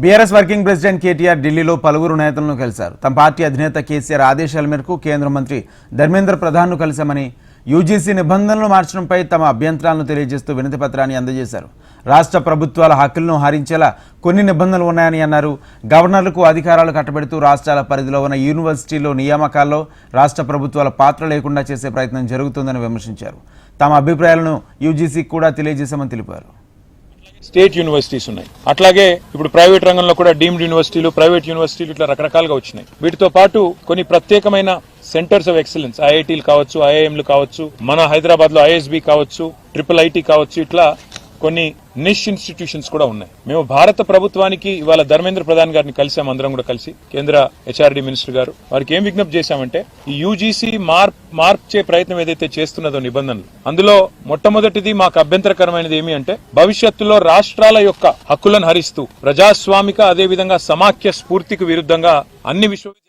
BRS working president KTR ఢిల్లీలో పలువురు నేతలను కలిశారు. తమ పార్టీ అధినేత కేసీఆర్ ఆదేశాల మేరకు కేంద్ర మంత్రి ధర్మేంద్ర ప్రధాన్ను కలిశామని, యూజీసీ నిబంధనలు మార్చడంపై తమ అభ్యంతరాలను తెలియజేస్తూ వినతి పత్రాన్ని అందజేశారు. రాష్ట్ర ప్రభుత్వాల హక్కులను హరించేలా కొన్ని నిబంధనలు ఉన్నాయని అన్నారు. గవర్నర్లకు అధికారాలు కట్టబెడుతూ రాష్ట్రాల పరిధిలో ఉన్న యూనివర్సిటీల్లో నియామకాల్లో రాష్ట్ర ప్రభుత్వాల పాత్ర లేకుండా చేసే ప్రయత్నం జరుగుతుందని విమర్శించారు. తమ అభిప్రాయాలను యూజీసీకి కూడా తెలియజేశామని తెలిపారు. స్టేట్ యూనివర్సిటీస్ ఉన్నాయి, అట్లాగే ఇప్పుడు ప్రైవేట్ రంగంలో కూడా డీమ్డ్ యూనివర్సిటీలు, ప్రైవేట్ యూనివర్సిటీలు ఇట్లా రకరకాలుగా వచ్చినాయి. వీటితో పాటు కొన్ని ప్రత్యేకమైన సెంటర్స్ ఆఫ్ ఎక్సలెన్స్, ఐఐటీలు కావచ్చు, ఐఐఎంలు కావచ్చు, మన హైదరాబాద్ లో ఐఎస్బి కావచ్చు, IIIT కావచ్చు, ఇట్లా కొన్ని నిష్ ఇన్స్టిట్యూషన్స్ కూడా ఉన్నాయి. మేము భారత ప్రభుత్వానికి ఇవాళ ధర్మేంద్ర ప్రధాన్ గారిని కలిసాం, అందరం కూడా కలిసి కేంద్ర HRD మినిస్టర్ గారు. వారికి ఏం విజ్ఞప్తి చేశామంటే, ఈ యూజీసీ మార్చే ప్రయత్నం ఏదైతే చేస్తున్నదో నిబంధనలు, అందులో మొట్టమొదటిది మాకు అభ్యంతరకరమైనది ఏమి అంటే, భవిష్యత్తులో రాష్ట్రాల యొక్క హక్కులను హరిస్తూ ప్రజాస్వామిక అదేవిధంగా సమాఖ్య స్ఫూర్తికి విరుద్ధంగా అన్ని విశ్వవిద్యాలయాలు